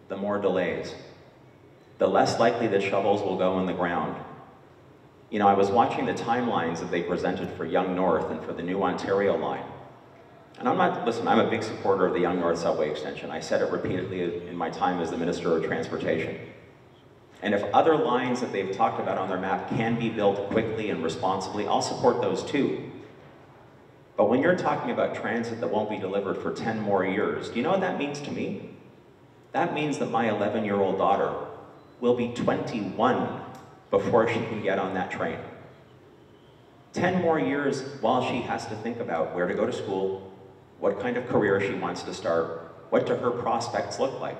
the more delays, the less likely that shovels will go in the ground. You know, I was watching the timelines that they presented for Yonge North and for the new Ontario line. And listen, I'm a big supporter of the Yonge North subway extension. I said it repeatedly in my time as the Minister of Transportation. And if other lines that they've talked about on their map can be built quickly and responsibly, I'll support those too. But when you're talking about transit that won't be delivered for 10 more years, do you know what that means to me? That means that my 11-year-old daughter will be 21 before she can get on that train. 10 more years while she has to think about where to go to school, what kind of career she wants to start, what do her prospects look like.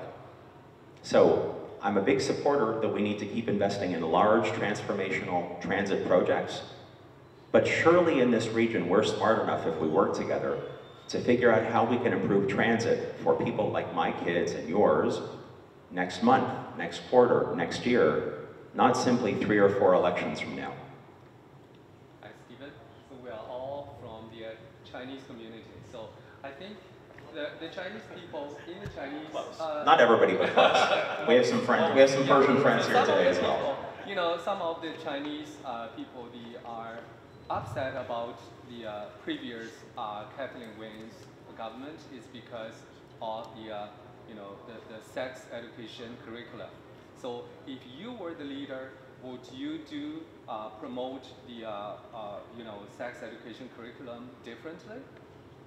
So I'm a big supporter that we need to keep investing in large transformational transit projects, but surely in this region we're smart enough, if we work together, to figure out how we can improve transit for people like my kids and yours next month, next quarter, next year, not simply 3 or 4 elections from now. Hi, Stephen. So we are all from the Chinese community. So I think the Chinese people in the Chinese... Not everybody, but close. We have some friends. We have some Persian friends here today as well. You know, some of the Chinese people, they are upset about the previous Kathleen Wynne's government is because of the, the sex education curriculum. So if you were the leader, would you promote the, sex education curriculum differently?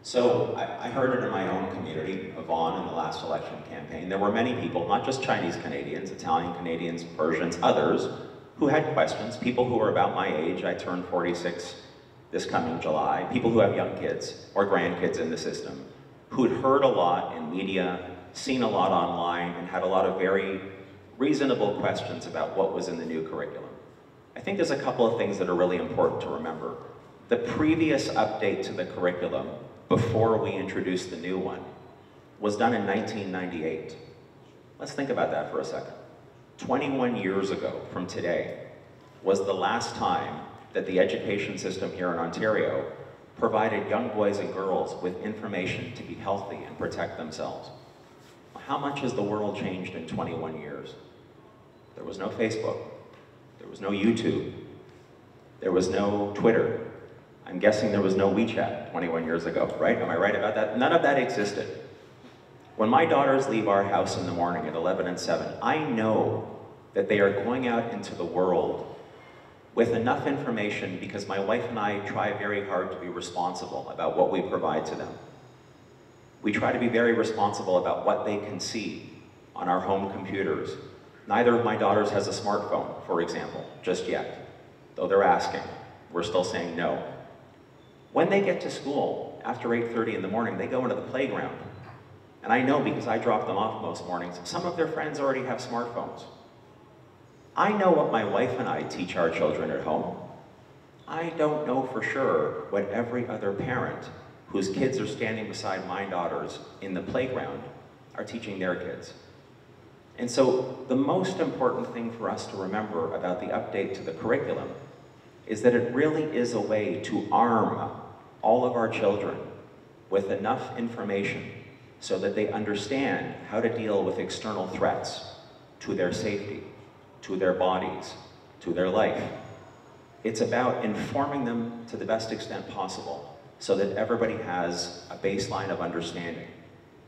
So I heard it in my own community, Vaughan, in the last election campaign. There were many people, not just Chinese Canadians, Italian Canadians, Persians, others, who had questions, people who were about my age. I turned 46 this coming July, people who have young kids or grandkids in the system, who'd heard a lot in media, seen a lot online, and had a lot of very reasonable questions about what was in the new curriculum. I think there's a couple of things that are really important to remember. The previous update to the curriculum, before we introduced the new one, was done in 1998. Let's think about that for a second. 21 years ago from today was the last time that the education system here in Ontario provided young boys and girls with information to be healthy and protect themselves. How much has the world changed in 21 years? There was no Facebook. There was no YouTube. There was no Twitter. I'm guessing there was no WeChat 21 years ago, right? Am I right about that? None of that existed. When my daughters leave our house in the morning at 11 and 7, I know that they are going out into the world with enough information, because my wife and I try very hard to be responsible about what we provide to them. We try to be very responsible about what they can see on our home computers. Neither of my daughters has a smartphone, for example, just yet. Though they're asking, we're still saying no. When they get to school, after 8:30 in the morning, they go into the playground. And I know, because I drop them off most mornings, some of their friends already have smartphones. I know what my wife and I teach our children at home. I don't know for sure what every other parent whose kids are standing beside my daughters in the playground are teaching their kids. And so the most important thing for us to remember about the update to the curriculum is that it really is a way to arm all of our children with enough information so that they understand how to deal with external threats to their safety, to their bodies, to their life. It's about informing them to the best extent possible so that everybody has a baseline of understanding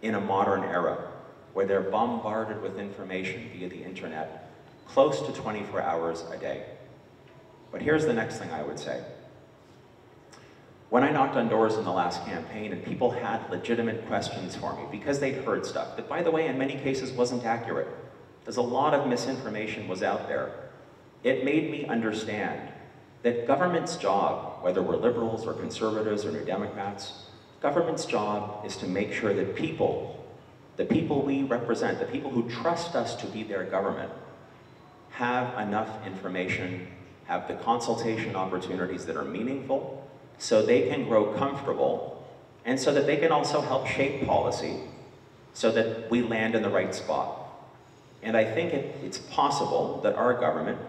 in a modern era where they're bombarded with information via the internet close to 24 hours a day. But here's the next thing I would say. When I knocked on doors in the last campaign and people had legitimate questions for me because they'd heard stuff that, by the way, in many cases wasn't accurate, there's a lot of misinformation was out there, it made me understand that government's job, whether we're liberals or conservatives or New Democrats, government's job is to make sure that people, the people we represent, the people who trust us to be their government, have enough information, have the consultation opportunities that are meaningful, so they can grow comfortable, and so that they can also help shape policy so that we land in the right spot. And I think it's possible that our government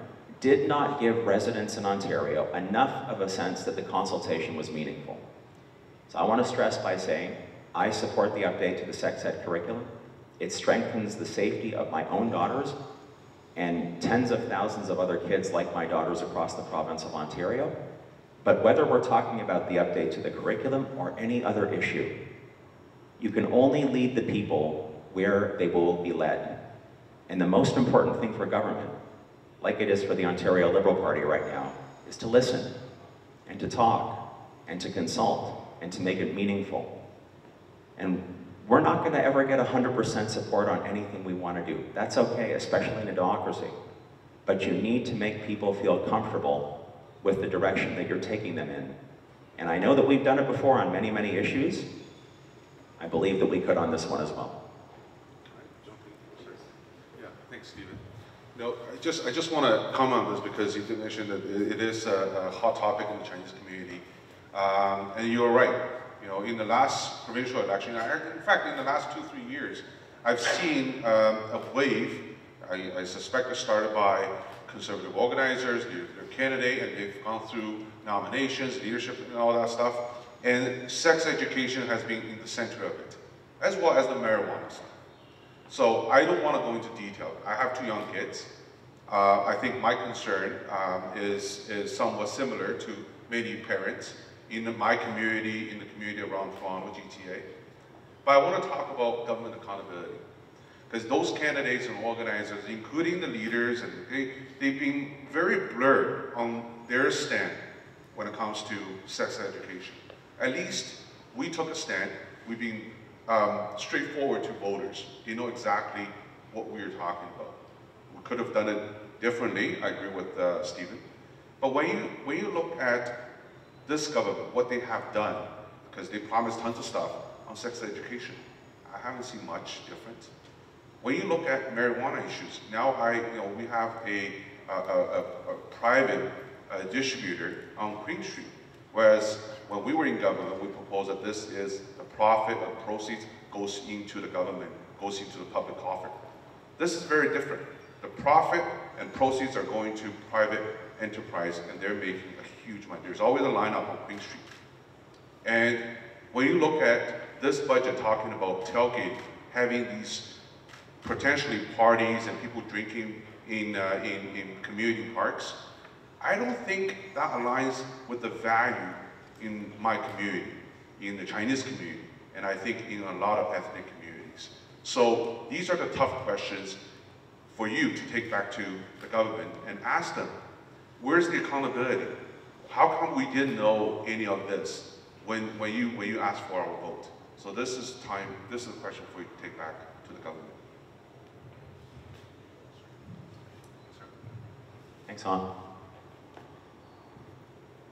did not give residents in Ontario enough of a sense that the consultation was meaningful. So I want to stress by saying, I support the update to the sex ed curriculum. It strengthens the safety of my own daughters and tens of thousands of other kids like my daughters across the province of Ontario. But whether we're talking about the update to the curriculum or any other issue, you can only lead the people where they will be led. And the most important thing for government, like it is for the Ontario Liberal Party right now, is to listen and to talk and to consult and to make it meaningful. And we're not going to ever get 100% support on anything we want to do. That's okay, especially in a democracy. But you need to make people feel comfortable with the direction that you're taking them in. And I know that we've done it before on many, many issues. I believe that we could on this one as well. Yeah, thanks, Stephen. No, I just want to comment on this because you did mention that it is a hot topic in the Chinese community. And you're right. You know, in the last provincial election, in fact, in the last 2-3 years, I've seen a wave. I suspect it started by conservative organizers, their candidate, and they've gone through nominations, leadership, and all that stuff. And sex education has been in the center of it, as well as the marijuana stuff. So I don't want to go into detail. I have 2 young kids. I think my concern is somewhat similar to many parents in my community, in the community around Toronto, GTA. But I want to talk about government accountability. Because those candidates and organizers, including the leaders, and they've been very blurred on their stand when it comes to sex education. At least we took a stand. We've been straightforward to voters. They know exactly what we are talking about. We could have done it differently. I agree with Stephen. But when you look at this government, what they have done, because they promised tons of stuff on sex education, I haven't seen much difference. When you look at marijuana issues, now we have a private distributor on Queen Street, whereas when we were in government, we proposed that this is the profit or proceeds goes into the government, goes into the public coffers. This is very different. The profit and proceeds are going to private enterprise, and they're making a huge money. There's always a lineup on Queen Street. And when you look at this budget talking about tailgate, having these potentially parties and people drinking in community parks, I don't think that aligns with the value in my community, in the Chinese community, and I think in a lot of ethnic communities. So these are the tough questions for you to take back to the government and ask them, where's the accountability? How come we didn't know any of this when you asked for our vote? So this is a question for you to take back to the government. Thanks, Han.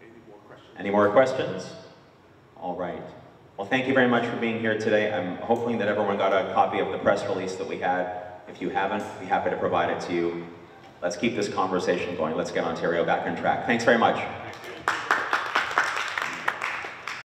Any more questions? Any more questions? All right. Well, thank you very much for being here today. I'm hoping that everyone got a copy of the press release that we had. If you haven't, I'd be happy to provide it to you. Let's keep this conversation going. Let's get Ontario back on track. Thanks very much.